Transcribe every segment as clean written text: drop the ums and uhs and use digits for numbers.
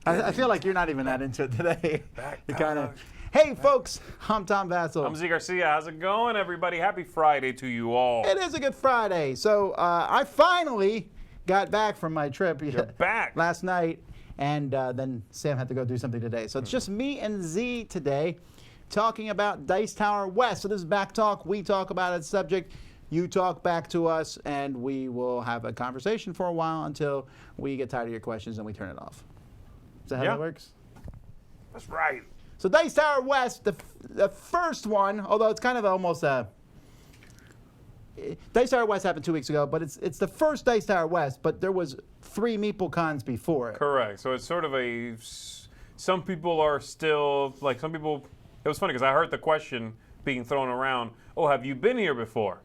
I feel like you're not even that into it today. You kind of. BackTalk. Hey, folks, I'm Tom Vassell. I'm Zee Garcia. How's it going, everybody? Happy Friday to you all. It is a good Friday. So I finally got back from my trip back. last night, and then Sam had to go do something today. So it's just me and Z today talking about Dice Tower West. So this is BackTalk. We talk about its subject. You talk back to us, and we will have a conversation for a while until we get tired of your questions and we turn it off. Is that how that works? That's right. So Dice Tower West, the first one, although it's kind of almost a... Dice Tower West happened 2 weeks ago, but it's the first Dice Tower West, but there was 3 Meeple Cons before it. Correct. So it's sort of a... Some people are still... Like, some people... It was funny because I heard the question being thrown around, oh, have you been here before?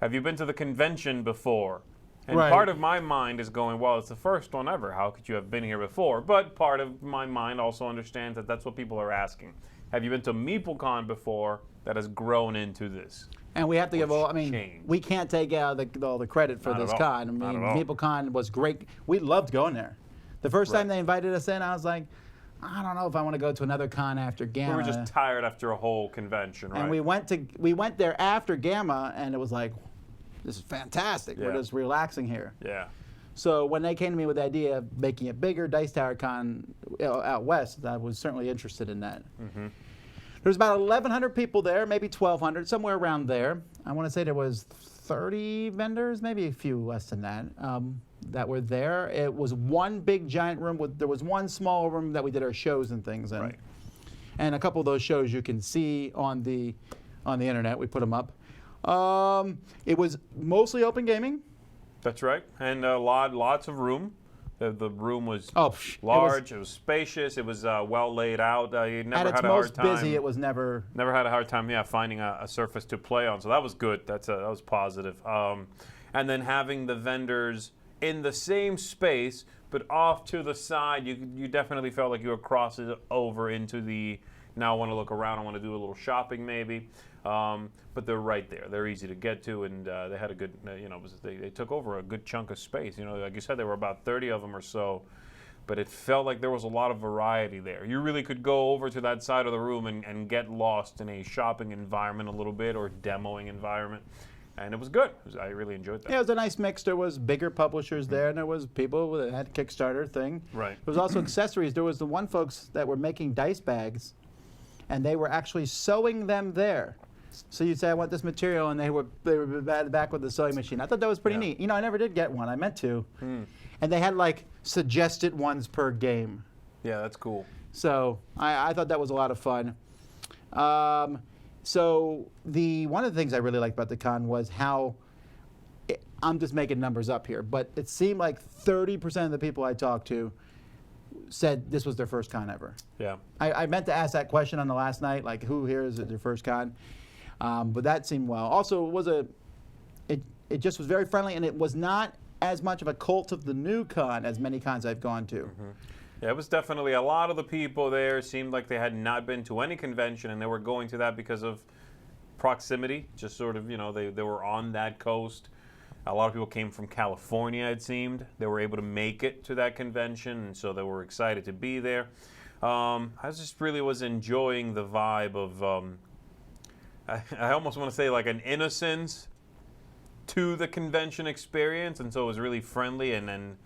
Have you been to the convention before? And part of my mind is going, well, it's the first one ever. How could you have been here before? But part of my mind also understands that that's what people are asking. Have you been to MeepleCon before that has grown into this? And we have to give all, I mean, we can't take out all the credit for this con. I mean, MeepleCon was great. We loved going there. The first time they invited us in, I was like, I don't know if I want to go to another con after Gamma. We were just tired after a whole convention, right? And we went there after Gamma, and it was like, this is fantastic. We're just relaxing here. Yeah. So when they came to me with the idea of making it bigger, Dice Tower Con out west, I was certainly interested in that. Mm-hmm. There's about 1,100 people there, maybe 1,200, somewhere around there. I want to say there was 30 vendors, maybe a few less than that, that were there. It was one big giant room. There was one small room that we did our shows and things in. Right. And a couple of those shows you can see on the internet. We put them up. It was mostly open gaming. That's right, and lots of room. The room was large. It was spacious. It was well laid out. You never had a hard time. At its most busy, it was never had a hard time. Yeah, finding a surface to play on. So that was good. That was positive. And then having the vendors in the same space, but off to the side, you definitely felt like you were crossing over into the. Now I want to look around. I want to do a little shopping, maybe. But they're right there. They're easy to get to, and they had a good, they took over a good chunk of space. Like you said, there were about 30 of them or so, but it felt like there was a lot of variety there. You really could go over to that side of the room and get lost in a shopping environment a little bit, or demoing environment, and it was good. I really enjoyed that. Yeah, it was a nice mix. There was bigger publishers there, and there was people that had Kickstarter thing. Right. There was also accessories. There was the one folks that were making dice bags, and they were actually sewing them there. So you'd say, I want this material, and they were back with the sewing machine. I thought that was pretty neat. I never did get one. I meant to. And they had, like, suggested ones per game. Yeah, that's cool. So I thought that was a lot of fun. So one of the things I really liked about the con was how, I'm just making numbers up here, but it seemed like 30% of the people I talked to said this was their first con ever. Yeah. I meant to ask that question on the last night, like who here is it their first con? But that seemed well. Also, it just was very friendly, and it was not as much of a cult of the new con as many cons I've gone to. Mm-hmm. Yeah, it was definitely a lot of the people there seemed like they had not been to any convention, and they were going to that because of proximity. Just sort of, they were on that coast. A lot of people came from California, it seemed. They were able to make it to that convention, and so they were excited to be there. I just really was enjoying the vibe of, I almost want to say like an innocence to the convention experience, and so it was really friendly and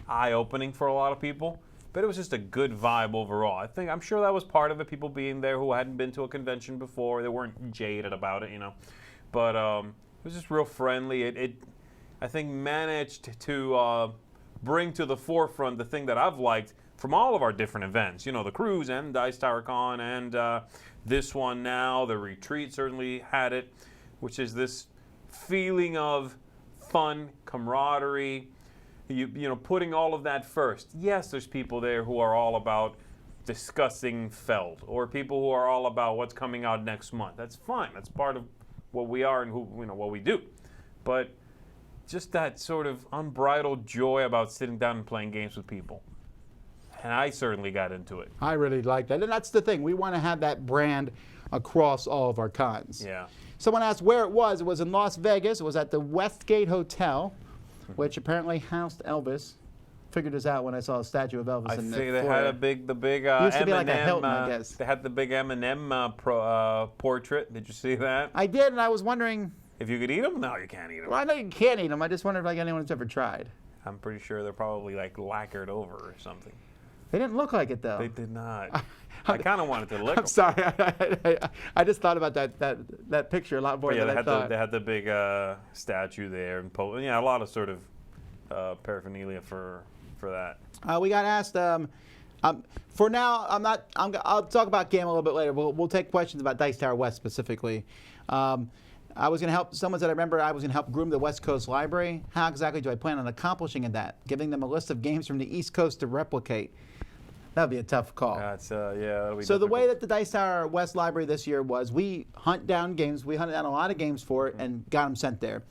eye-opening for a lot of people. But it was just a good vibe overall. I'm sure that was part of it, people being there who hadn't been to a convention before. They weren't jaded about it, But it was just real friendly. It I think, managed to bring to the forefront the thing that I've liked from all of our different events. The cruise and Dice Tower Con and this one now. The retreat certainly had it, which is this feeling of fun, camaraderie, putting all of that first. Yes, there's people there who are all about discussing Feld, or people who are all about what's coming out next month. That's fine. That's part of what we are and what we do. But just that sort of unbridled joy about sitting down and playing games with people. And I certainly got into it. I really like that. And that's the thing. We want to have that brand across all of our cons. Yeah. Someone asked where it was. It was in Las Vegas. It was at the Westgate Hotel, which apparently housed Elvis figured this out when I saw a statue of Elvis I in think the they had the big Used to be Eminem. like a Hilton, I guess. They had the big Eminem portrait. Did you see that? I did, and I was wondering. If you could eat them, no, you can't eat them. Well, I know you can't eat them. I just wondered if like anyone's ever tried. I'm pretty sure they're probably like lacquered over or something. They didn't look like it though. They did not. I kind of wanted to lick I'm them. sorry. I just thought about that picture a lot more than I thought. They had the big statue there, and a lot of sort of paraphernalia for that. We got asked. For now, I'll talk about GAM a little bit later. We'll take questions about Dice Tower West specifically. I was going to help. Someone said I remember I was going to help groom the West Coast Library. How exactly do I plan on accomplishing that? Giving them a list of games from the East Coast to replicate. That would be a tough call. That's that'll be So the difficult. way that the Dice Tower West Library this year was, we hunt down games. We hunted down a lot of games for it and got them sent there.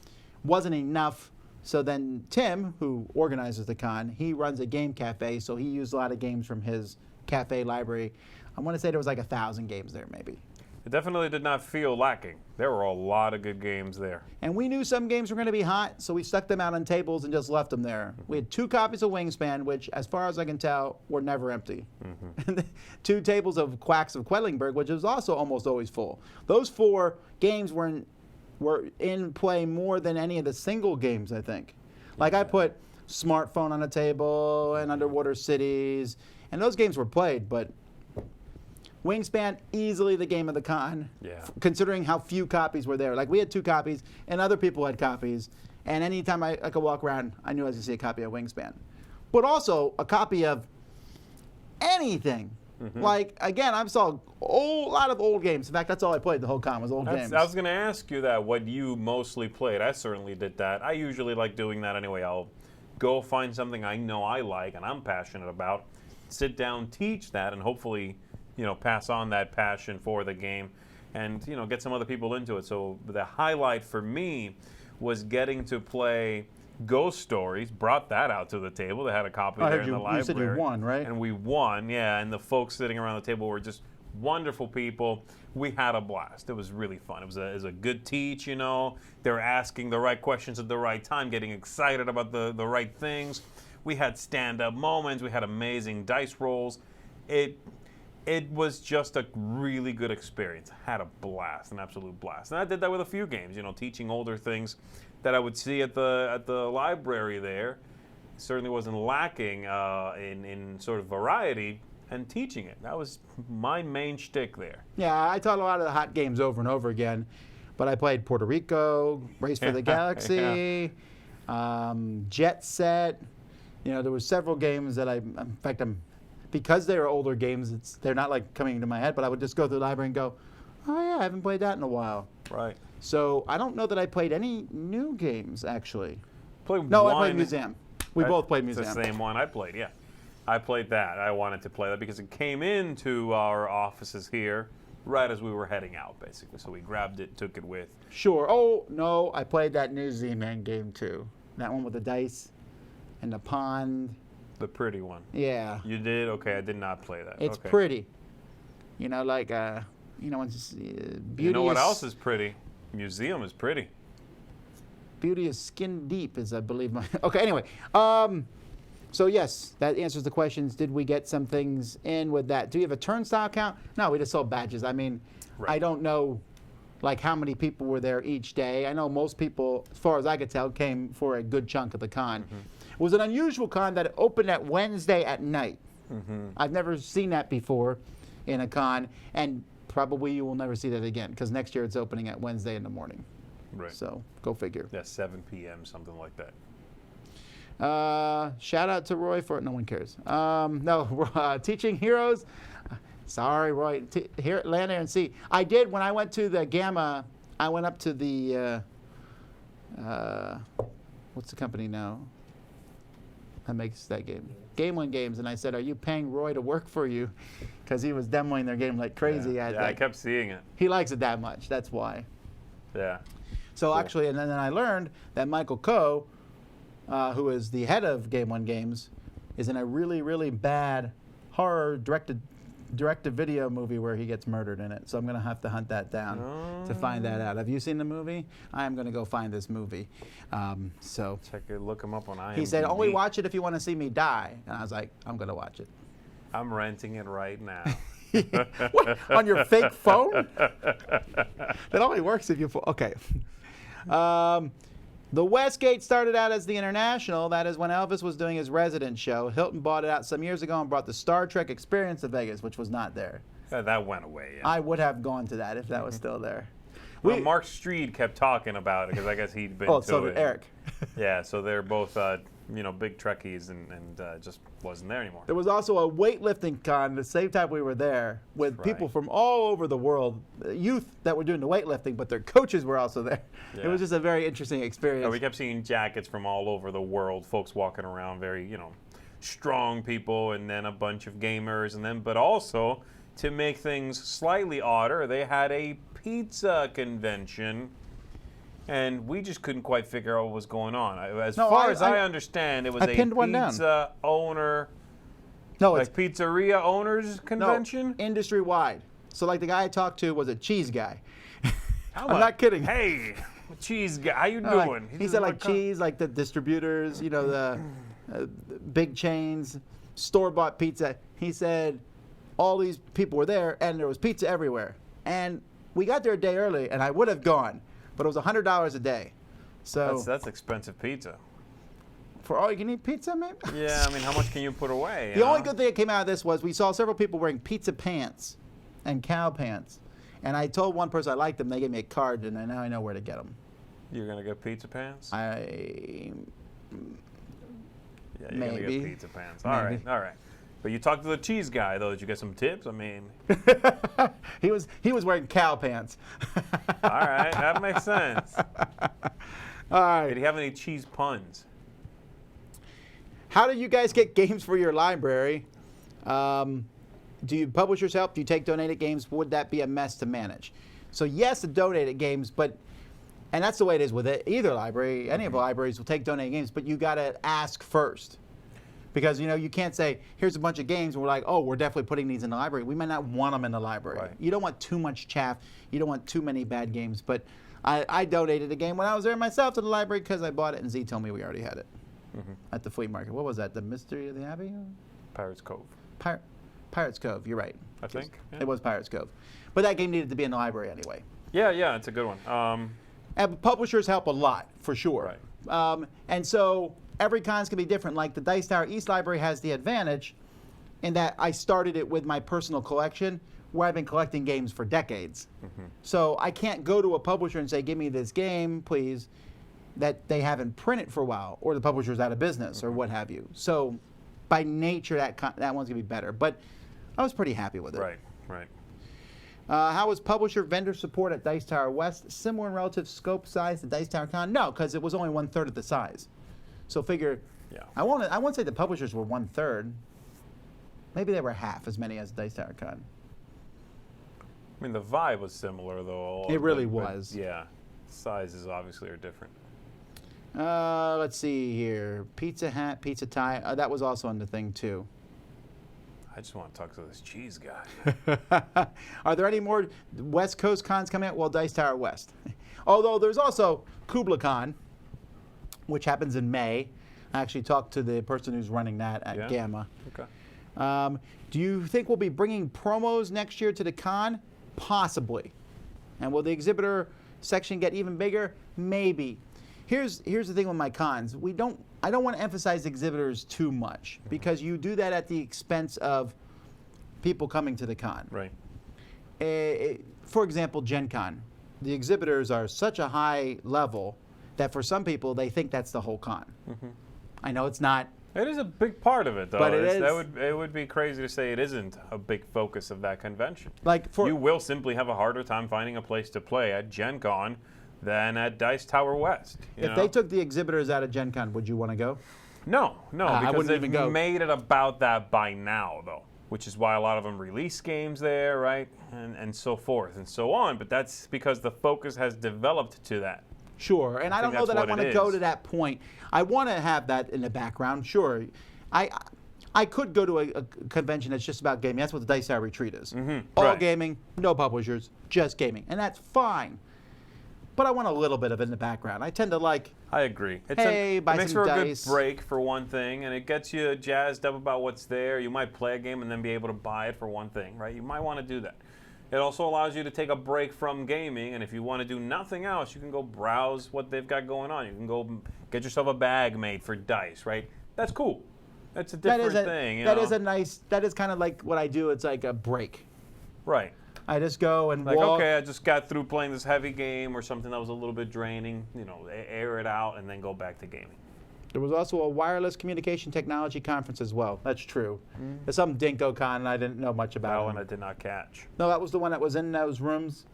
Wasn't enough. So then Tim, who organizes the con, he runs a game cafe. So he used a lot of games from his cafe library. I want to say there was like 1,000 games there, maybe. It definitely did not feel lacking. There were a lot of good games there. And we knew some games were going to be hot, so we stuck them out on tables and just left them there. We had 2 copies of Wingspan, which, as far as I can tell, were never empty. And 2 tables of Quacks of Quedlinburg, which was also almost always full. Those 4 games were in play more than any of the single games, I think. Like I put Smartphone on a table and Underwater Cities, and those games were played, but Wingspan, easily the game of the con, considering how few copies were there. Like, we had 2 copies, and other people had copies, and anytime I could walk around, I knew I was going to see a copy of Wingspan. But also, a copy of anything. Like, again, I saw a lot of old games. In fact, that's all I played the whole con, was old games. I was going to ask you that, what you mostly played. I certainly did that. I usually like doing that anyway. I'll go find something I know I like and I'm passionate about, sit down, teach that, and hopefully pass on that passion for the game and, get some other people into it. So the highlight for me was getting to play Ghost Stories, brought that out to the table. They had a copy there in the library. You said you won, right? And we won, yeah, and the folks sitting around the table were just wonderful people. We had a blast. It was really fun. It was a good teach, They were asking the right questions at the right time, getting excited about the right things. We had stand-up moments. We had amazing dice rolls. It was just a really good experience. I had a blast, an absolute blast. And I did that with a few games, teaching older things that I would see at the library there. Certainly wasn't lacking in sort of variety and teaching it. That was my main shtick there. Yeah, I taught a lot of the hot games over and over again, but I played Puerto Rico, Race for the Galaxy, Jet Set. There were several games that because they were older games, they're not like coming into my head, but I would just go through the library and go, oh yeah, I haven't played that in a while. Right. So I don't know that I played any new games, actually. I played Museum. We both played Museum. It's the same one I played, yeah. I played that. I wanted to play that because it came into our offices here right as we were heading out, basically. So we grabbed it, took it with. Sure. Oh, no, I played that new Z-Man game, too. That one with the dice and the pond. The pretty one. Yeah. You did? Okay, I did not play that. It's okay. pretty. It's beauty. You know what else is pretty? Museum is pretty. Beauty is skin deep, is I believe my. Okay, anyway. So yes, that answers the questions. Did we get some things in with that? Do you have a turnstile count? No, we just sold badges. I mean, right. I don't know, like how many people were there each day. I know most people, as far as I could tell, came for a good chunk of the con. It was an unusual con that it opened at Wednesday at night. I've never seen that before in a con, and probably you will never see that again because next year it's opening at Wednesday in the morning. Right. So go figure. Yeah, 7 p.m., something like that. Shout out to Roy for it. No one cares. Teaching Heroes. Sorry, Roy. Here at Land, Air, and Sea. I did when I went to the Gamma. I went up to the what's the company now that makes that game? Game One Games, and I said, "Are you paying Roy to work for you?" Because he was demoing their game like crazy. I kept seeing it. He likes it that much. That's why. Yeah. So cool. Actually, and then I learned that Michael Coe, who is the head of Game One Games, is in a really, really bad horror-directed direct-to-video movie where he gets murdered in it. So I'm going to have to hunt that down to find that out. Have you seen the movie? I am going to go find this movie. So Check it, look him up on IMDb. he said, only watch it if you want to see me die. And I was like, I'm going to watch it. I'm renting it right now. What? On your fake phone? That only works if you... Okay. The Westgate started out as the International. That is when Elvis was doing his resident show. Hilton bought it out some years ago and brought the Star Trek experience to Vegas, which was not there. That went away. Yeah. I would have gone to that if that was still there. Well, Mark Street kept talking about it because I guess he'd been to so it. did Eric. Yeah, so they're both big Trekkies and just wasn't there anymore. There was also a weightlifting con the same time we were there with people from all over the world, youth that were doing the weightlifting, but their coaches were also there. Yeah. It was just a very interesting experience. We kept seeing jackets from all over the world, folks walking around, very, strong people, and then a bunch of gamers, but also to make things slightly odder, they had a pizza convention. And we just couldn't quite figure out what was going on. As far as I understand, it was a pizza owner, it's pizzeria owners convention? No, industry-wide. So like the guy I talked to was a cheese guy. I'm not kidding. Hey, cheese guy, how you doing? He said like cheese, like the distributors, the big chains, store-bought pizza. He said all these people were there, and there was pizza everywhere. And we got there a day early, and I would have gone. But it was $100 a day. So that's expensive pizza. For all you can eat pizza, maybe? Yeah, I mean, how much can you put away? The only good thing that came out of this was we saw several people wearing pizza pants and cow pants. And I told one person I liked them. They gave me a card, and now I know where to get them. You're going to get pizza pants? Yeah, you're going to get pizza pants. All right. But you talked to the cheese guy, though. Did you get some tips? I mean... He was wearing cow pants. All right, that makes sense. All right. Did he have any cheese puns? How do you guys get games for your library? Do you publishers help? Do you take donated games? Would that be a mess to manage? So yes, the donated games, and that's the way it is with either library. Any of the libraries will take donated games, but you got to ask first. Because, you can't say, here's a bunch of games, and we're like, oh, we're definitely putting these in the library. We might not want them in the library. Right. You don't want too much chaff. You don't want too many bad games. But I donated a game when I was there myself to the library because I bought it, and Z told me we already had it at the flea market. What was that, the Mystery of the Abbey? Pirates Cove. Pirates Cove, you're right. I think. Yeah. It was Pirates Cove. But that game needed to be in the library anyway. Yeah, it's a good one. And publishers help a lot, for sure. Right. And so... every con's going to be different. Like the Dice Tower East Library has the advantage in that I started it with my personal collection where I've been collecting games for decades. So I can't go to a publisher and say, give me this game, please, that they haven't printed for a while, or the publisher's out of business or what have you. So by nature, that one's going to be better. But I was pretty happy with it. Right. How was publisher vendor support at Dice Tower West? Similar in relative scope size to Dice Tower Con? No, because it was only 1/3 of the size. So figure, I won't say the publishers were 1/3. Maybe they were half as many as Dice Tower Con. I mean, the vibe was similar, though. It really was. Yeah. Sizes obviously are different. Let's see here. Pizza Hat, Pizza Tie. That was also on the thing, too. I just want to talk to this cheese guy. Are there any more West Coast cons coming out? Well, Dice Tower West. Although there's also Kubla Con, which happens in May. I actually talked to the person who's running that at Gamma. Okay. Do you think we'll be bringing promos next year to the con? Possibly. And will the exhibitor section get even bigger? Maybe. Here's the thing with my cons. I don't want to emphasize exhibitors too much because you do that at the expense of people coming to the con. Right. For example, Gen Con. The exhibitors are such a high level that for some people they think that's the whole con. I know it's not. It is a big part of it, though. But it would be crazy to say it isn't a big focus of that convention. You will simply have a harder time finding a place to play at Gen Con than at Dice Tower West. If they took the exhibitors out of Gen Con, would you want to go? No, because they've go. made it about that by now, though, which is why a lot of them release games there, right, and so forth and so on. But that's because the focus has developed to that. Sure, and I don't know that I want to go to that point. I want to have that in the background, sure. I could go to a convention that's just about gaming. That's what the Dice Hour Retreat is. All right. gaming, no publishers, just gaming. And that's fine. But I want a little bit of it in the background. I tend to like, I agree. Hey, buy it makes some for a dice. good break for one thing, and it gets you jazzed up about what's there. You might play a game and then be able to buy it for one thing, right? You might want to do that. It also allows you to take a break from gaming, and if you want to do nothing else, you can go browse what they've got going on. You can go get yourself a bag made for dice, right? That's cool. That's a different thing. You know? That is kind of like what I do. It's like a break. Right. I just go and Like, walk. okay, I just got through playing this heavy game or something that was a little bit draining. You know, air it out and then go back to gaming. There was also a wireless communication technology conference as well. That's true. There's some Dinko Con, and I didn't know much about That it. one I did not catch. No, that was the one that was in those rooms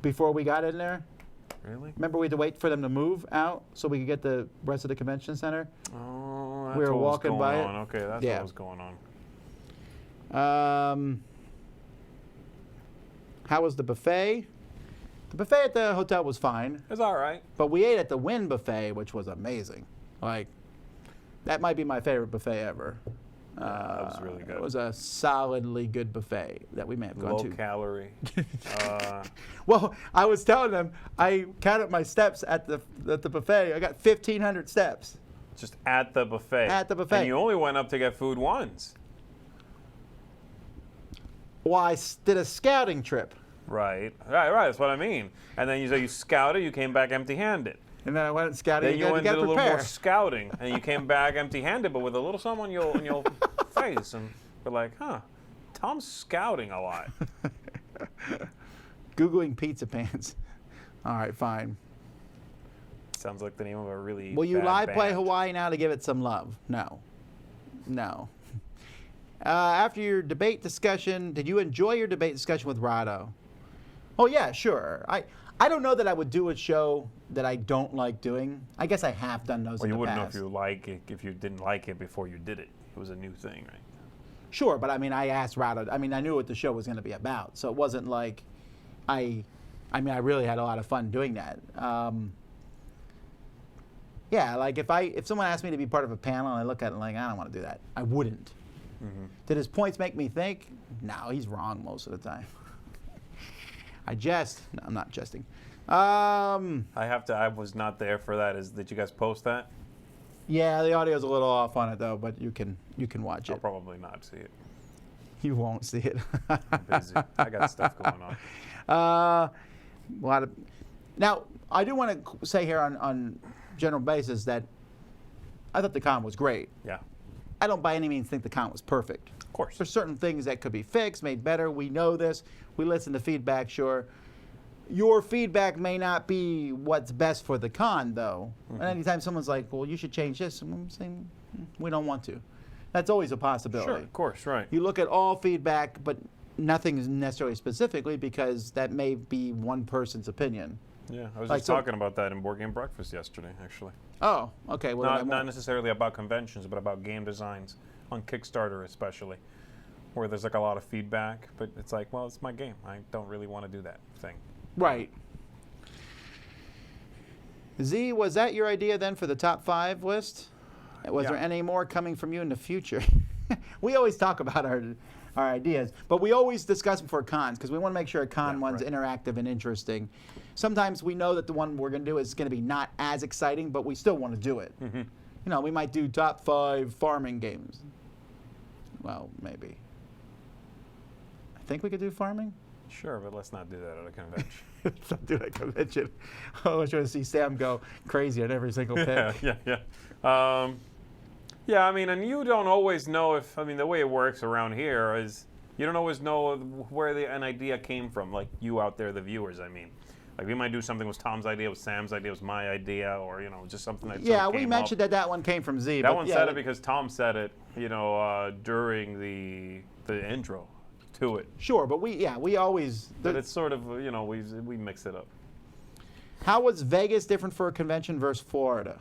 before we got in there. Really? Remember we had to wait for them to move out so we could get the rest of the convention center? Oh, that's We were what was walking going by it. on. Okay, that's Yeah. what was going on. How was the buffet? The buffet at the hotel was fine, It's all right. but we ate at the Wynn buffet, which was amazing. Like, that might be my favorite buffet ever. That was really good. It was a solidly good buffet that we may have gone Low to. calorie. Well, I was telling them, I counted my steps at the buffet. I got 1,500 steps. Just at the buffet. At the buffet. And you only went up to get food once. Well, I did a scouting trip, Right. Right. That's what I mean. And then you scouted. You came back empty-handed. and then I went and scouted Then you again went to and get did a little more prepared. scouting, and you came back empty-handed, but with a little something on your face, and we're like, huh, Tom's scouting a lot. Googling pizza pants. All right, fine. Sounds like the name of a really. Will you bad live play band. Hawaii now to give it some love? No. No. After your debate discussion, did you enjoy your debate discussion with Rado? Oh, yeah, sure. I don't know that I would do a show that I don't like doing. I guess I have done those Well, in you the wouldn't past. know if you like it if you didn't like it before you did it. It was a new thing, right? Sure, but I mean, I asked Rado. I mean, I knew what the show was going to be about, so it wasn't like I really had a lot of fun doing that. Yeah, like if someone asked me to be part of a panel and I look at it like, I don't want to do that, I wouldn't. Did his points make me think? No, he's wrong most of the time. I jest. No, I'm not jesting. I was not there for that. Did you guys post that? Yeah, the audio's a little off on it though, but you can watch I'll it. probably not see it. You won't see it. I'm busy. I got stuff going on. Now, I do want to say here on general basis that I thought the con was great. Yeah. I don't by any means think the con was perfect. Of course. There's certain things that could be fixed, made better. We know this. We listen to feedback, sure. Your feedback may not be what's best for the con, though. And anytime someone's like, well, you should change this, I'm saying, we don't want to. That's always a possibility. Sure, of course, right. You look at all feedback, but nothing is necessarily specifically because that may be one person's opinion. Yeah, I was Like, just so- talking about that in Board Game Breakfast yesterday, actually. Oh, okay. Well, Not necessarily about conventions, but about game designs, on Kickstarter especially, where there's like a lot of feedback, but it's like, well, it's my game. I don't really want to do that thing. right. Z, was that your idea then for the top 5 list? Was Yeah. there any more coming from you in the future? We always talk about our ideas, but we always discuss them for cons because we want to make sure a con Yeah, one's right. interactive and interesting. Sometimes we know that the one we're going to do is going to be not as exciting, but we still want to do it. You know, we might do top 5 farming games. Well, maybe. I think we could do farming. Sure, but let's not do that at a convention. Let's not do that convention. Oh, I was trying to see Sam go crazy on every single pick. Yeah, I mean, and you don't always know if, I mean, the way it works around here is you don't always know where an idea came from, like you out there, the viewers, I mean. Like we might do something was Tom's idea, was Sam's idea, was my idea, or, you know, just something that Yeah, sort of we came mentioned up. that one came from Z. That but one yeah, said it because Tom said it, you know, during the intro to it. Sure, but we always. But it's sort of, you know, we mix it up. How was Vegas different for a convention versus Florida?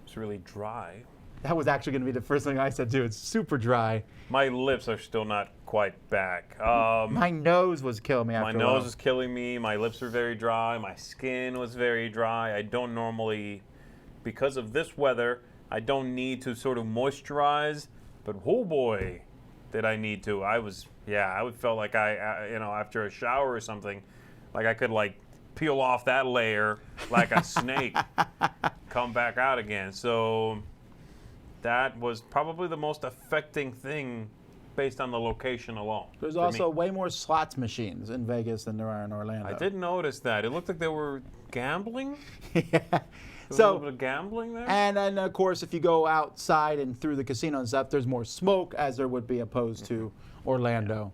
It's really dry. That was actually going to be the first thing I said too. It's super dry. My lips are still not quite back. My nose was killing me after My a while. nose is killing me. My lips were very dry. My skin was very dry. I don't normally, because of this weather, I don't need to sort of moisturize, but oh boy, did I need to. I would felt like after a shower or something, like I could like peel off that layer like a snake, come back out again. So that was probably the most affecting thing based on the location alone. There's also way more slots machines in Vegas than there are in Orlando. I did notice that. It looked like they were gambling. Yeah. There was a little bit of gambling there. And then, of course, if you go outside and through the casino and stuff, there's more smoke as there would be opposed to Orlando.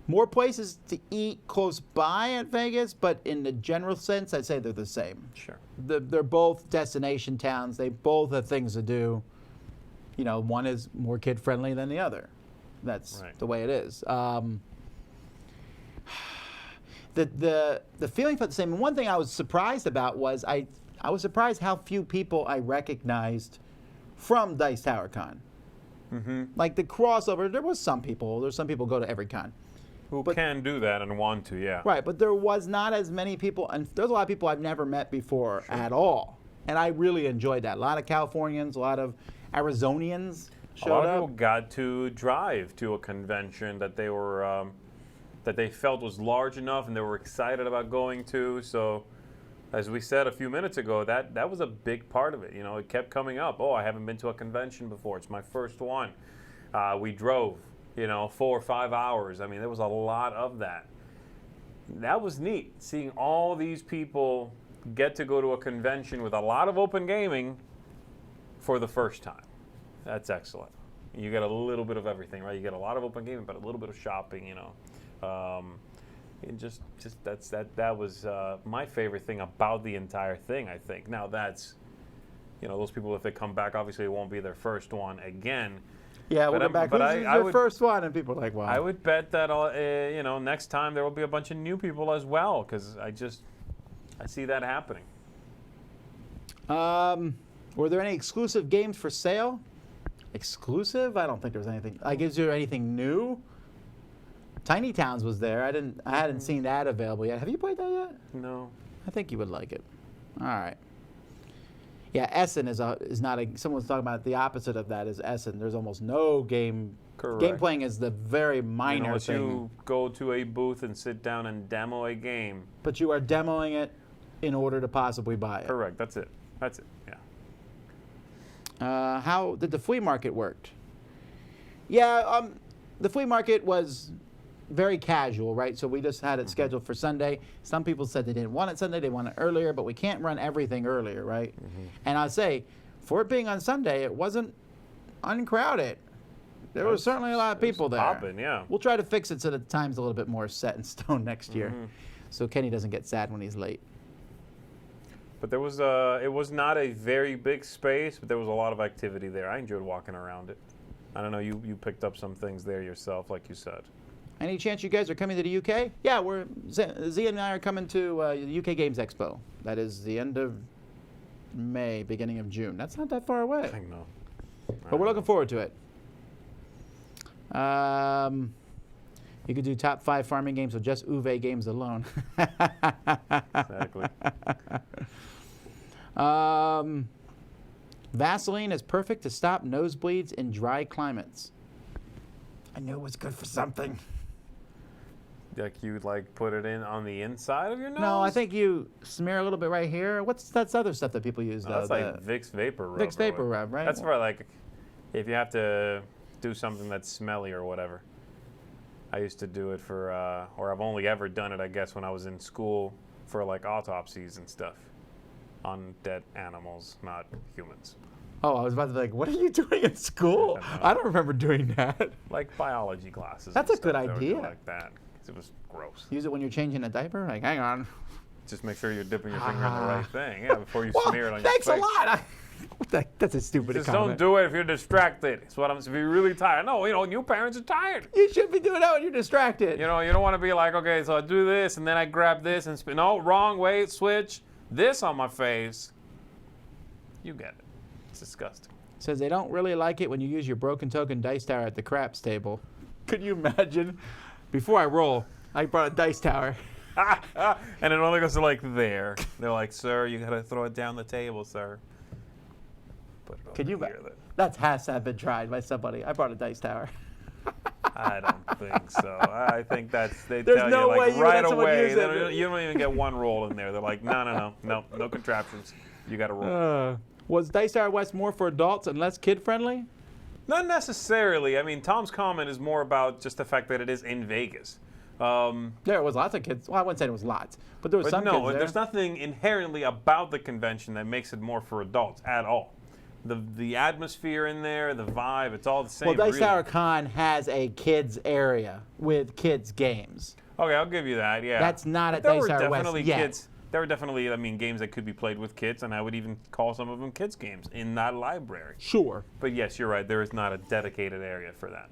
More places to eat close by at Vegas, but in the general sense, I'd say they're the same. Sure. They're both destination towns. They both have things to do. You know, one is more kid-friendly than the other. That's the way it is. The feeling felt the same. And one thing I was surprised about was I was surprised how few people I recognized from Dice Tower Con. Mm-hmm. Like the crossover, there's some people who go to every con. Who can do that and want to, yeah. Right, but there was not as many people, and there's a lot of people I've never met before at all. And I really enjoyed that. A lot of Californians, a lot of Arizonians showed up. A lot of people got to drive to a convention that they were that they felt was large enough and they were excited about going to. So, as we said a few minutes ago, that was a big part of it. You know, it kept coming up. Oh, I haven't been to a convention before. It's my first one. We drove, 4 or 5 hours. I mean, there was a lot of that. That was neat, seeing all these people get to go to a convention with a lot of open gaming for the first time. That's excellent. You get a little bit of everything, right? You get a lot of open gaming, but a little bit of shopping, and just that was my favorite thing about the entire thing, I think. Now that's, those people, if they come back, obviously it won't be their first one again. Yeah, we'll go back. This is your first one, and people are like, wow. I would bet that, next time there will be a bunch of new people as well, because I see that happening. Were there any exclusive games for sale? Exclusive? I don't think there was anything. Is there anything new? Tiny Towns was there. I hadn't seen that available yet. Have you played that yet? No. I think you would like it. All right. Yeah, Essen is not a. Someone's talking about the opposite of that is Essen. There's almost no game. Correct. Game playing is the very minor Unless thing. you go to a booth and sit down and demo a game. But you are demoing it in order to possibly buy it. Correct. That's it. Yeah. How did the flea market work? Yeah, the flea market was very casual, right? So we just had it scheduled for Sunday. Some people said they didn't want it Sunday, they want it earlier, but we can't run everything earlier, right? And I'll say, for it being on Sunday, it wasn't uncrowded. There was certainly a lot of people there. Popping, yeah. We'll try to fix it so that the time's a little bit more set in stone next year, so Kenny doesn't get sad when he's late. But there was it was not a very big space, but there was a lot of activity there. I enjoyed walking around it. I don't know, you picked up some things there yourself, like you said. Any chance you guys are coming to the UK? Yeah, Zee and I are coming to the UK Games Expo. That is the end of May, beginning of June. That's not that far away. I know. But we're looking forward to it. You could do top 5 farming games with just Uwe games alone. Exactly. Vaseline is perfect to stop nosebleeds in dry climates. I knew it was good for something. Like you put it in on the inside of your nose? No, I think you smear a little bit right here. What's that other stuff that people use? That's like Vicks Vapor Rub. Vicks Vapor Rub, right? That's for if you have to do something that's smelly or whatever. I used to do it for, or I've only ever done it, I guess, when I was in school for autopsies and stuff on dead animals, not humans. Oh, I was about to be like, what are you doing in school? I don't remember doing that. Like biology classes. That's and a good stuff. They would do idea. like that. 'Cause it was gross. Use it when you're changing a diaper? Like, hang on. Just make sure you're dipping your finger in the right thing. Yeah, before you smear it on your Thanks face. a lot. That's a stupid Just comment. don't do it if you're distracted. It's what I'm saying. If you're really tired. No, you parents are tired. You should be doing that when you're distracted. You don't want to be like, okay, so I do this and then I grab this and spin. No, wrong, wait, switch. This on my face. You get it. It's disgusting. Says they don't really like it when you use your broken token dice tower at the craps table. Could you imagine? Before I roll, I brought a dice tower. And it only goes to there. They're like, sir, you got to throw it down the table, sir. put it over Can you? here. That has to have been tried by somebody. I brought a dice tower. I don't think so. I think they There's tell no you like way you right let someone away. use it. You don't even get one roll in there. They're like, no contraptions. You got to roll. Was Dice Tower West more for adults and less kid friendly? Not necessarily. I mean, Tom's comment is more about just the fact that it is in Vegas. There was lots of kids. Well, I wouldn't say there was lots, but there was some kids there. There's nothing inherently about the convention that makes it more for adults at all. The atmosphere in there, the vibe, it's all the same. Well, Dice really. Tower Con has a kids area with kids games. Okay, I'll give you that. Yeah, That's not at There Dice were Tower definitely West yet. kids. There were definitely, games that could be played with kids, and I would even call some of them kids games in that library. Sure. But yes, you're right. There is not a dedicated area for that.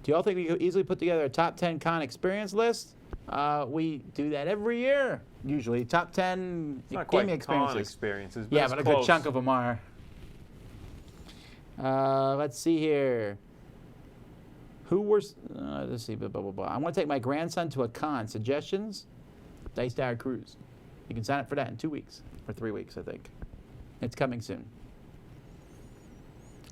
Do y'all think we could easily put together a top 10 con experience list? We do that every year, usually. Top 10 It's not gaming quite experiences. con experiences, but Yeah, it's but a close. good chunk of them are. Let's see here. Let's see, blah, blah, blah, blah. I want to take my grandson to a con. Suggestions? Dice Tower Cruise. You can sign up for that in 2 weeks, or 3 weeks, I think. It's coming soon.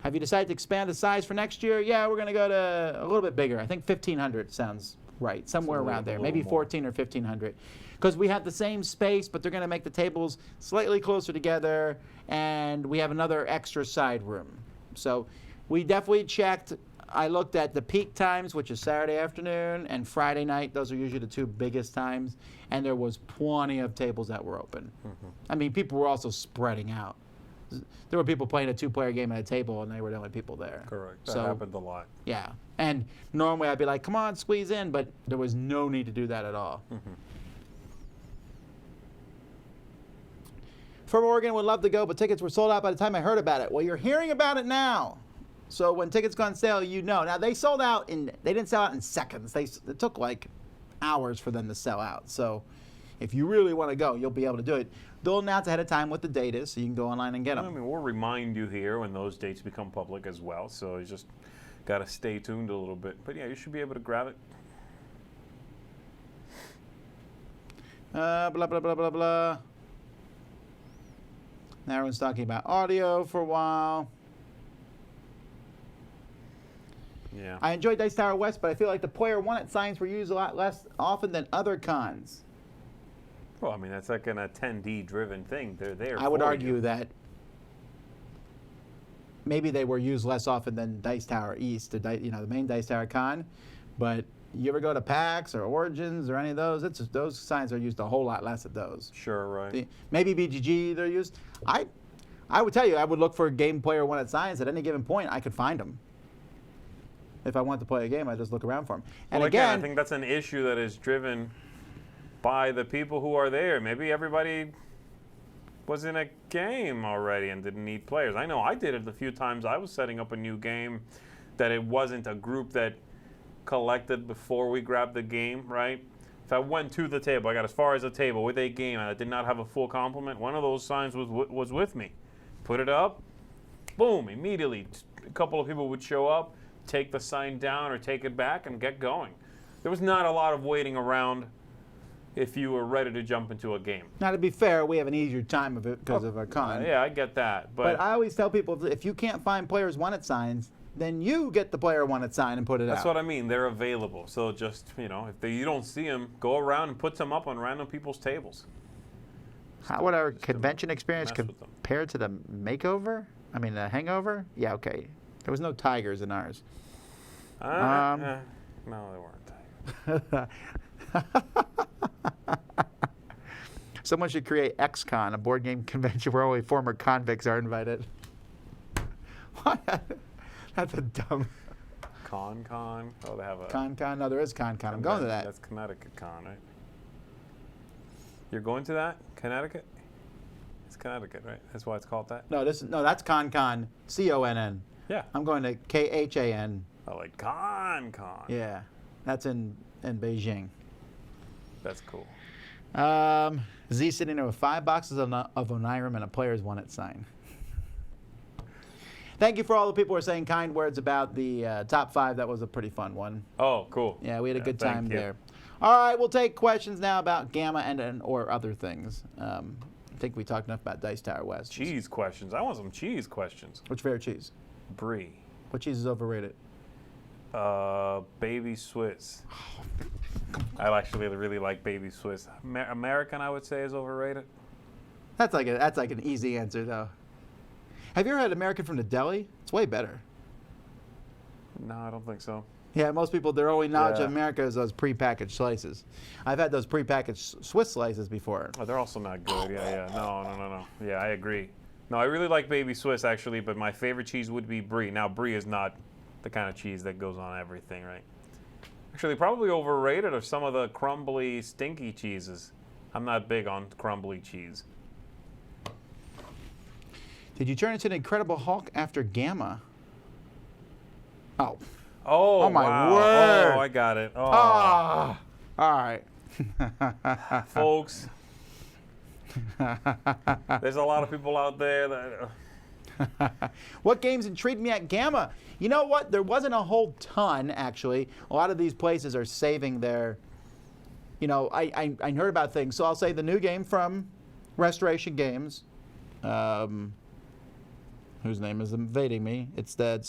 Have you decided to expand the size for next year? Yeah, we're going to go to a little bit bigger. I think 1,500 sounds right, somewhere around there. Maybe 14 or 1,500. Because we have the same space, but they're going to make the tables slightly closer together, and we have another extra side room. So we definitely checked. I looked at the peak times, which is Saturday afternoon and Friday night. Those are usually the two biggest times. And there was plenty of tables that were open. Mm-hmm. I mean, people were also spreading out. There were people playing a two-player game at a table, and they were the only people there. Correct. That happened a lot. Yeah. And normally I'd be like, come on, squeeze in, but there was no need to do that at all. Mm-hmm. From Oregon, would love to go, but tickets were sold out by the time I heard about it. Well, you're hearing about it now. So when tickets go on sale, you know. Now, they sold out they didn't sell out in seconds. It took like hours for them to sell out. So if you really want to go, you'll be able to do it. They'll announce ahead of time what the date is, so you can go online and get them. I mean, we'll remind you here when those dates become public as well. So you just got to stay tuned a little bit. But yeah, you should be able to grab it. Blah, blah, blah, blah, blah. Now everyone's talking about audio for a while. Yeah. I enjoyed Dice Tower West, but I feel like the player wanted signs were used a lot less often than other cons. Well, I mean, that's like an attendee-driven thing. They're there I would for argue you. that maybe they were used less often than Dice Tower East, the main Dice Tower Con. But you ever go to PAX or Origins or any of those? Those signs are used a whole lot less at those. Sure, right. Maybe BGG they're used. I would tell you, I would look for game player wanted signs at any given point. I could find them. If I want to play a game, I just look around for them. And well, again, I think that's an issue that is driven by the people who are there. Maybe everybody was in a game already and didn't need players. I know I did it a few times. I was setting up a new game that it wasn't a group that collected before we grabbed the game, right? If I went to the table, I got as far as the table with a game and I did not have a full complement, one of those signs was with me. Put it up, boom, immediately a couple of people would show up, take the sign down or take it back and get going. There was not a lot of waiting around if you were ready to jump into a game. now to be fair, we have an easier time of it because of our con. Yeah, I get that. But I always tell people, if you can't find players wanted signs, then you get the player wanted sign and put it that's out. what I mean. They're available. So just, if you don't see them, go around and put some up on random people's tables. How would our Just to convention experience mess with them. compare to the makeover? I mean, the hangover? Yeah, okay. There was no tigers in ours. No, they weren't. Someone should create XCon, a board game convention where only former convicts are invited. What? That's a dumb Con. Oh, they have a con. No, there is con. I'm going to that. That's Connecticut Con, right? You're going to that? Connecticut? It's Connecticut, right? That's why it's called that? No, that's con. CONN. Yeah. I'm going to KHAN. Oh, like Con. Yeah, that's in Beijing. That's cool. Z sitting there with 5 boxes of Onirim and a player's wanted sign. Thank you for all the people who are saying kind words about the top 5. That was a pretty fun one. Oh, cool. Yeah, we had a good thank time you. there. All right, we'll take questions now about Gamma and or other things. think we talked enough about Dice Tower West. Cheese questions. I want some cheese questions. Which favorite cheese? Brie. What cheese is overrated? Baby Swiss. I actually really like Baby Swiss. American, I would say, is overrated. That's like an easy answer though. Have you ever had American from the deli? It's way better. No, I don't think so. Yeah, most people, their only knowledge Yeah. of America is those prepackaged slices. I've had those prepackaged Swiss slices before. Oh, they're also not good. Yeah. No. Yeah, I agree. No, I really like Baby Swiss, actually, but my favorite cheese would be Brie. Now, Brie is not the kind of cheese that goes on everything, right? Actually, probably overrated are some of the crumbly, stinky cheeses. I'm not big on crumbly cheese. Did you turn into an Incredible Hulk after Gamma? Oh. Oh, my wow. word. Oh, I got it. Oh, Ah. All right. folks. There's a lot of people out there that... What games intrigued me at Gamma? You know what? There wasn't a whole ton, actually. A lot of these places are saving their, I heard about things. So I'll say the new game from Restoration Games, whose name is evading me. It's the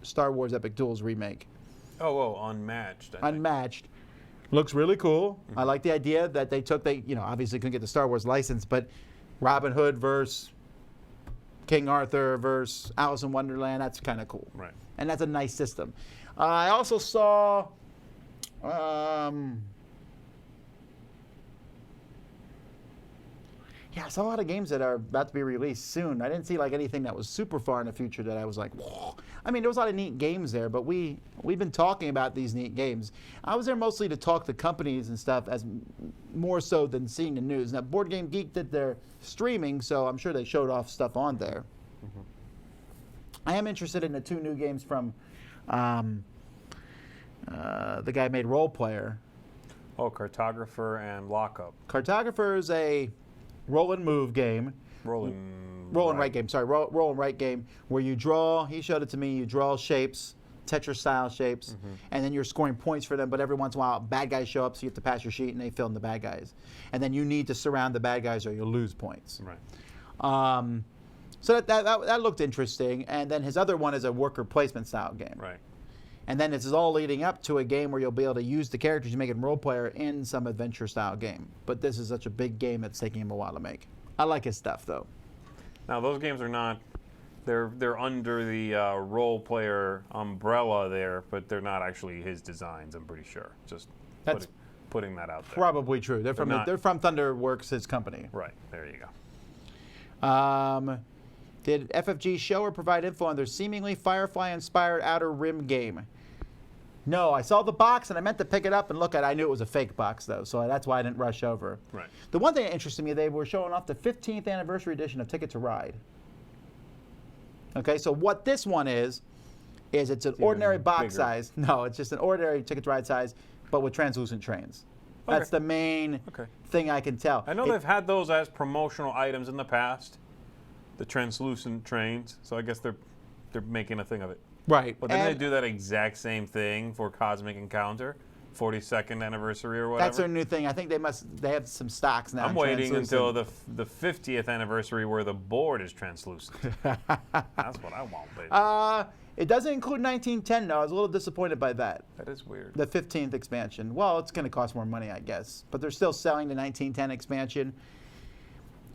Star Wars Epic Duels remake. Oh, Unmatched. I think. Unmatched. Looks really cool. Mm-hmm. I like the idea that they obviously couldn't get the Star Wars license, but Robin Hood versus King Arthur versus Alice in Wonderland, that's kind of cool. Right. And that's a nice system. I also saw, I saw a lot of games that are about to be released soon. I didn't see like anything that was super far in the future that I was like, whoa. I mean, there was a lot of neat games there, but we've been talking about these neat games. I was there mostly to talk to companies and stuff, as more so than seeing the news. Now, Board Game Geek did their streaming, so I'm sure they showed off stuff on there. Mm-hmm. I am interested in the 2 new games from the guy who made Role Player. Oh, Cartographer and Lockup. Cartographer is a roll and move game. Roll and write game. Sorry, roll and write game where you draw. He showed it to me. You draw shapes, Tetris style shapes, and then you're scoring points for them. But every once in a while, bad guys show up, so you have to pass your sheet, and they fill in the bad guys. And then you need to surround the bad guys, or you'll lose points. Right. So that looked interesting. And then his other one is a worker placement style game. Right. And then this is all leading up to a game where you'll be able to use the characters you make it role player in some adventure style game. But this is such a big game, it's taking him a while to make. I like his stuff though. Now those games are not, they're under the role player umbrella there, but they're not actually his designs, I'm pretty sure. Just putting that out there. Probably true. They're from Thunderworks, his company. Right, there you go. Did FFG show or provide info on their seemingly Firefly-inspired Outer Rim game? No, I saw the box and I meant to pick it up and look at it. I knew it was a fake box though, so that's why I didn't rush over. Right. The one thing that interested me, they were showing off the 15th anniversary edition of Ticket to Ride. Okay, so what this one is it's an ordinary box bigger. size. No, it's just an ordinary Ticket to Ride size, but with translucent trains. Okay. That's the main thing I can tell. I know they've had those as promotional items in the past, the translucent trains, so I guess they're making a thing of it. Right. But then they do that exact same thing for Cosmic Encounter, 42nd anniversure or whatever. That's their new thing. I think they have some stocks now. I'm waiting until the 50th anniversary where the board is translucent. That's what I want, baby. It doesn't include 1910, though. I was a little disappointed by that. That is weird. The 15th expansion. Well, it's going to cost more money, I guess. But they're still selling the 1910 expansion.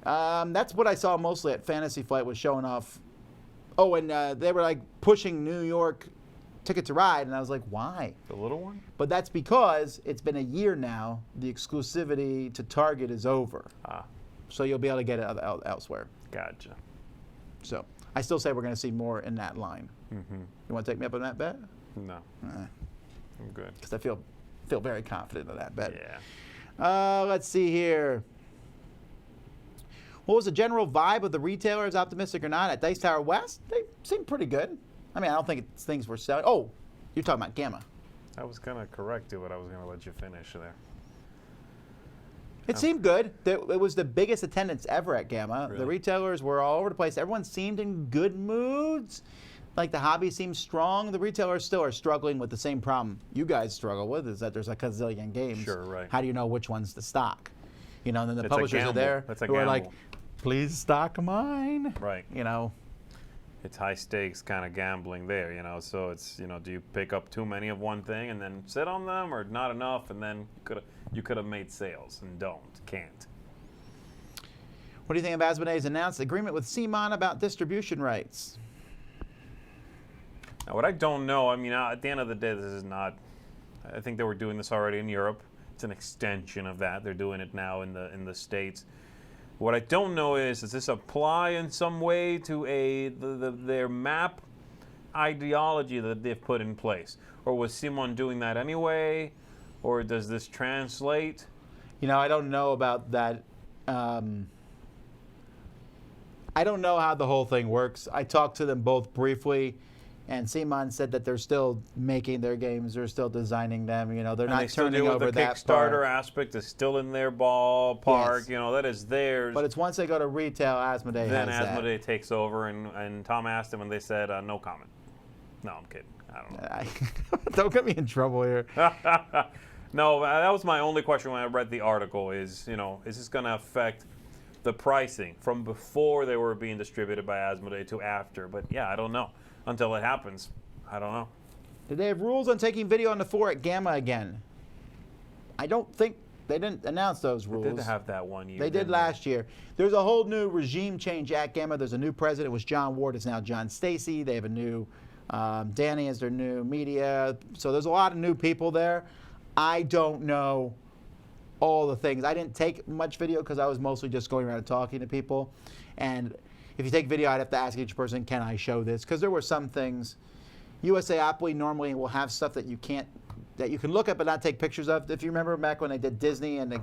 That's what I saw mostly at Fantasy Flight, was showing off. Oh, and they were like pushing New York Ticket to Ride, and I was like, why? The little one? But that's because it's been a year now. The exclusivity to Target is over. So you'll be able to get it elsewhere. Gotcha. So I still say we're going to see more in that line. Mm-hmm. You want to take me up on that bet? No. I'm good. Because I feel very confident in that bet. Yeah. Let's see here. What was the general vibe of the retailers, optimistic or not, at Dice Tower West? They seemed pretty good. I mean, I don't think it's things were selling. Oh, you're talking about Gamma. I was going to correct you, but I was going to let you finish there. It seemed good. It was the biggest attendance ever at Gamma. Really? The retailers were all over the place. Everyone seemed in good moods. Like the hobby seems strong. The retailers still are struggling with the same problem you guys struggle with, is that there's a gazillion games. Sure, right. How do you know which one's to stock? You know, and then the It's a publishers are gamble. there That's a who are like, gamble. please stock mine. Right. You know. It's high stakes kind of gambling there, so it's, do you pick up too many of one thing and then sit on them, or not enough and then you could have made sales and can't. What do you think of Asmodee's announced agreement with CMON about distribution rights? Now, what I don't know, at the end of the day, this is not, I think they were doing this already in Europe. It's an extension of that. They're doing it now in the States. What I don't know is, does this apply in some way to their map ideology that they've put in place? Or was Simon doing that anyway? Or does this translate? I don't know about that. I don't know how the whole thing works. I talked to them both briefly, and Simon said that they're still making their games. They're still designing them. They're not turning over that part. The Kickstarter aspect is still in their ballpark. Yes. That is theirs. But it's once they go to retail, Asmodee then has that. Asmodee takes over, and Tom asked him, and they said, no comment. No, I'm kidding. I don't know. Don't get me in trouble here. No, that was my only question when I read the article is, is this going to affect the pricing from before they were being distributed by Asmodee to after? But yeah, I don't know. Until it happens, I don't know. Did they have rules on taking video on the 4 at Gamma again? I don't think they didn't announce those rules. They did have that one year. They did last year. There's a whole new regime change at Gamma. There's a new president. It was John Ward. It's now John Stacy. They have a new Danny as their new media. So there's a lot of new people there. I don't know all the things. I didn't take much video because I was mostly just going around and talking to people. And if you take video, I'd have to ask each person, can I show this? Because there were some things. USAopoly normally will have stuff that you can look at but not take pictures of. If you remember back when they did Disney and like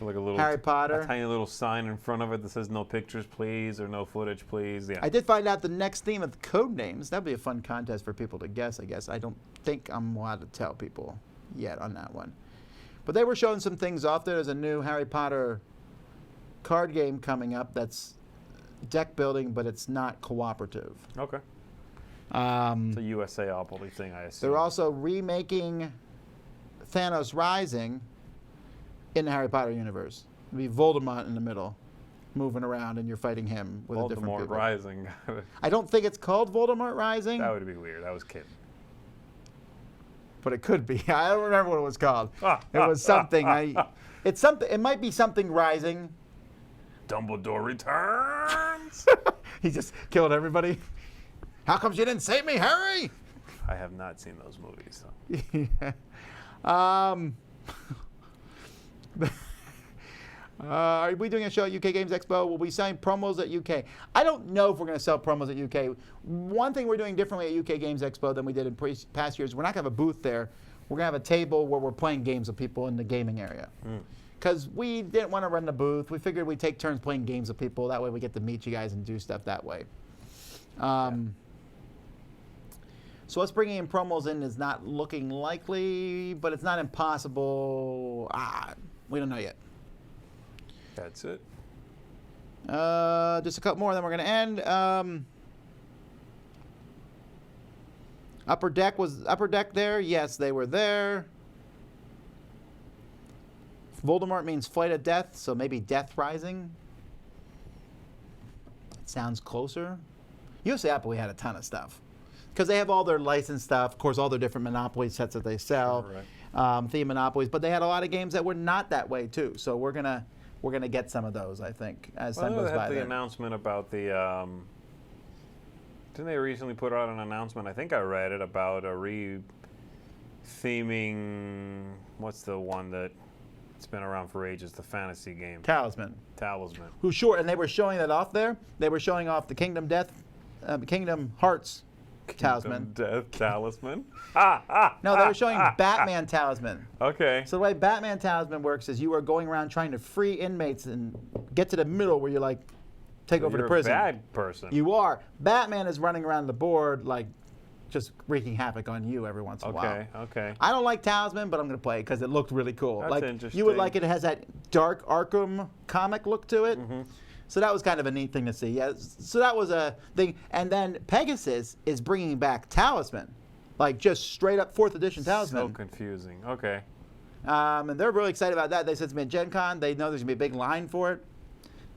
a little Harry Potter. A tiny little sign in front of it that says no pictures, please, or no footage, please. Yeah. I did find out the next theme of the code names. That'd be a fun contest for people to guess, I guess. I don't think I'm allowed to tell people yet on that one. But they were showing some things off there. There's a new Harry Potter card game coming up that's deck building, but it's not cooperative. Okay. It's a USAopoly thing, I assume. They're also remaking Thanos Rising in the Harry Potter universe. It'll be Voldemort in the middle, moving around, and you're fighting him with a different Voldemort people. Rising. I don't think it's called Voldemort Rising. That would be weird. I was kidding. But it could be. I don't remember what it was called. It was something. It's something. It might be something Rising. Dumbledore returns. He just killed everybody. How come you didn't save me, Harry? I have not seen those movies. So. Are we doing a show at UK Games Expo? Will we sign promos at UK? I don't know if we're going to sell promos at UK. One thing we're doing differently at UK Games Expo than we did in past years, we're not going to have a booth there. We're going to have a table where we're playing games with people in the gaming area. Because we didn't want to run the booth. We figured we'd take turns playing games with people. That way we get to meet you guys and do stuff that way. So us bringing in promos in is not looking likely, but it's not impossible. We don't know yet. That's it. Just a couple more, then we're going to end. Upper Deck there? Yes, they were there. Voldemort means Flight of Death, so maybe Death Rising. It sounds closer. USAopoly had a ton of stuff because they have all their licensed stuff. Of course, all their different Monopoly sets that they sell, theme Monopolies. But they had a lot of games that were not that way too. So we're gonna get some of those, I think, as time goes by. They had the announcement about the. Didn't they recently put out an announcement? I think I read it about a theming. What's the one that? It's been around for ages, the fantasy game. Talisman. And they were showing that off there. They were showing off the Kingdom Hearts Talisman. Death Talisman? No, they were showing Batman Talisman. Okay. So the way Batman Talisman works is you are going around trying to free inmates and get to the middle where you take over the prison. You're a bad person. You are. Batman is running around the board just wreaking havoc on you every once in a while. Okay. I don't like Talisman, but I'm going to play it because it looked really cool. That's interesting. You would like it. It has that dark Arkham comic look to it. Mm-hmm. So that was kind of a neat thing to see. Yeah. So that was a thing. And then Pegasus is bringing back Talisman, just straight up 4th edition Talisman. So confusing. Okay. And they're really excited about that. They said it's been at Gen Con. They know there's going to be a big line for it.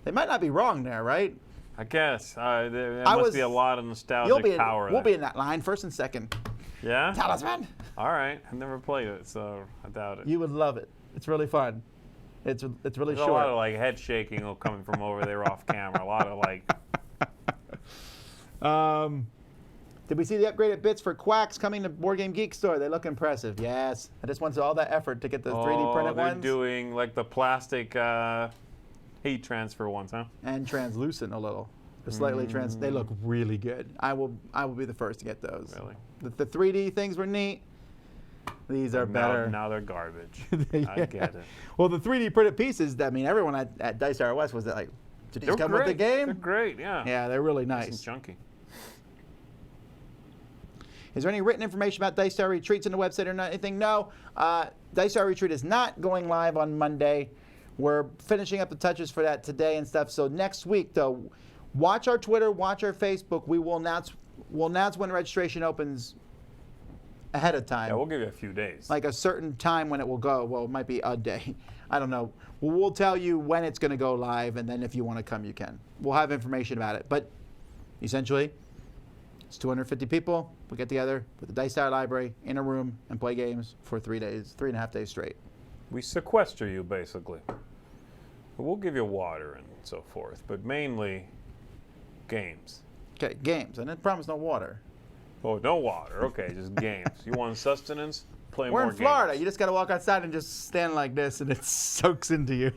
They might not be wrong there, right? I guess. There must be a lot of nostalgic power We'll there. be in that line, first and second. Yeah? Talisman. All right. I've never played it, so I doubt it. You would love it. It's really fun. It's really There's short. a lot of like head shaking coming from over there off camera. A lot of like. Did we see the upgraded bits for Quacks coming to Board Game Geek Store? They look impressive. Yes. I just went to all that effort to get the 3D printed they're ones. doing like the plastic heat transfer ones, huh? And translucent a little. They're slightly They look really good. I will be the first to get those. Really? The 3D things were neat. These are better. Now they're garbage. Yeah. I get it. Well, the 3D printed pieces, I mean, everyone at Dice Tower West was like, did these They're come great. with the game? They're great, yeah. Yeah, they're really Nice nice. and chunky. Is there any written information about Dice Tower Retreats on the website or anything? No. Dice Tower Retreat is not going live on Monday. We're finishing up the touches for that today and stuff. So next week, though, watch our Twitter, watch our Facebook. We'll announce when registration opens ahead of time. Yeah, we'll give you a few days. Like a certain time when it will go. Well, it might be a day. I don't know. We'll tell you when it's going to go live, and then if you want to come, you can. We'll have information about it. But essentially, it's 250 people. We get together with the Dice Tower Library in a room and play games for 3 days, 3.5 days straight. We sequester you, basically. We'll give you water and so forth, but mainly games. Okay, games. And I promise no water. Oh, no water. Okay, just games. You want sustenance? Play We're more in Florida. games. You just got to walk outside and just stand like this, and it soaks into you.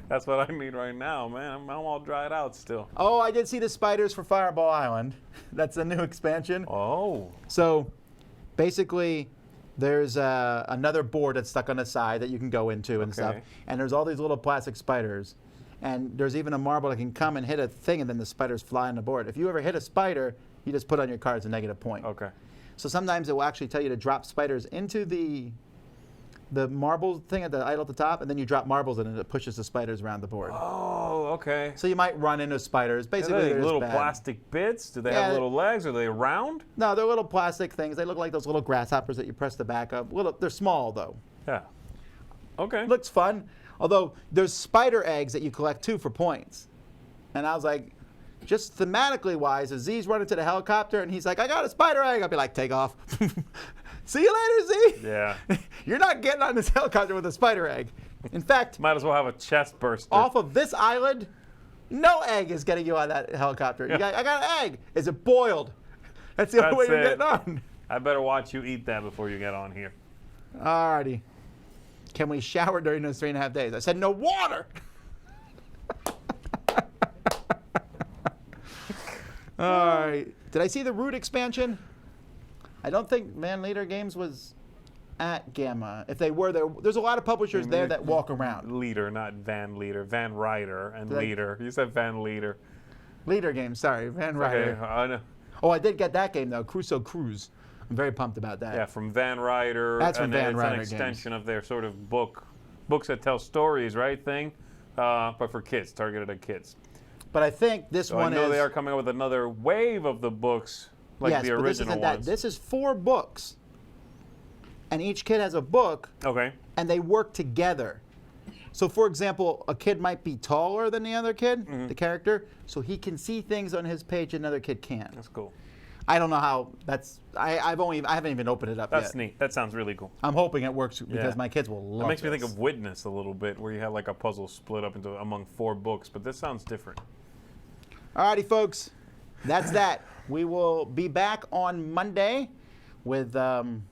That's what I need right now, man. I'm all dried out still. Oh, I did see the spiders for Fireball Island. That's a new expansion. Oh. So basically, there's another board that's stuck on the side that you can go into and stuff. Okay. And there's all these little plastic spiders. And there's even a marble that can come and hit a thing, and then the spiders fly on the board. If you ever hit a spider, you just put on your cards a negative point. Okay. So sometimes it will actually tell you to drop spiders into the marble thing at the idol at the top, and then you drop marbles in it, and it pushes the spiders around the board. Oh, okay. So you might run into spiders. Basically, Are they they're just little bad. plastic bits? Do they Yeah. have little legs? Are they round? No, they're little plastic things. They look like those little grasshoppers that you press the back of. They're small, though. Yeah. Okay. Looks fun. Although there's spider eggs that you collect too for points. And I was like, just thematically wise, as Z's running to the helicopter and he's like, I got a spider egg. I'll be like, take off. See you later, Z. Yeah. You're not getting on this helicopter with a spider egg. In fact, Might as well have a chest burster. off of this island, no egg is getting you on that helicopter. Yeah. I got an egg. Is it boiled? That's the only way That's you're it. getting on. I better watch you eat that before you get on here. Alrighty. Can we shower during those 3.5 days? I said no water. All right. Did I see the Root expansion? I don't think Van Leader Games was at Gamma. If they were, there's a lot of publishers there that walk around. Leader, not Van Leader. Van Ryder and Did I- Leader. You said Van Leader. Leader Games, sorry, Van Ryder. Okay, I know. Oh, I did get that game though, Crusoe Cruise. I'm very pumped about that. Yeah, from Van Ryder. That's from and Van it's Ryder an Games. extension of their sort of books that tell stories, right? Thing, but for kids, targeted at kids. But I think this So one I know is. they are coming up with another wave of the books, like yes, the but this original isn't that. ones. This is 4 books, and each kid has a book, Okay. and they work together. So, for example, a kid might be taller than the other kid, the character, so he can see things on his page another kid can't. That's cool. I don't know how that's. I haven't even opened it up That's yet. neat. That sounds really cool. I'm hoping it works because Yeah. my kids will love It makes me this. think of Witness a little bit, where you have like a puzzle split up into among 4 books, but this sounds different. Alrighty, folks, that's that. We will be back on Monday with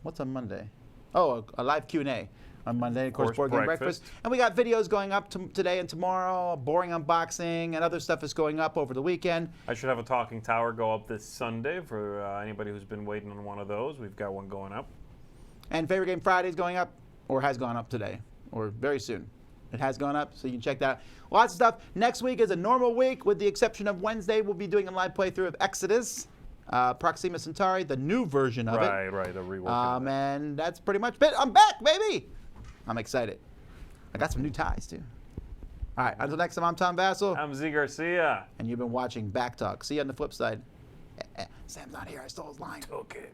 what's on Monday? Oh, a live Q&A on Monday. Of course, Board Game Breakfast. And we got videos going up today and tomorrow. Boring unboxing and other stuff is going up over the weekend. I should have a talking tower go up this Sunday for anybody who's been waiting on one of those. We've got one going up. And Favorite Game Friday is going up, or has gone up today, or very soon. It has gone up, so you can check that out. Lots of stuff. Next week is a normal week, with the exception of Wednesday. We'll be doing a live playthrough of Exodus, Proxima Centauri, the new version of it. Right, the rework. And that's pretty much it. I'm back, baby. I'm excited. I got some new ties, too. All right, until next time, I'm Tom Vassell, I'm Z Garcia. and you've been watching BackTalk. See you on the flip side. Sam's not here. I stole his line. Okay.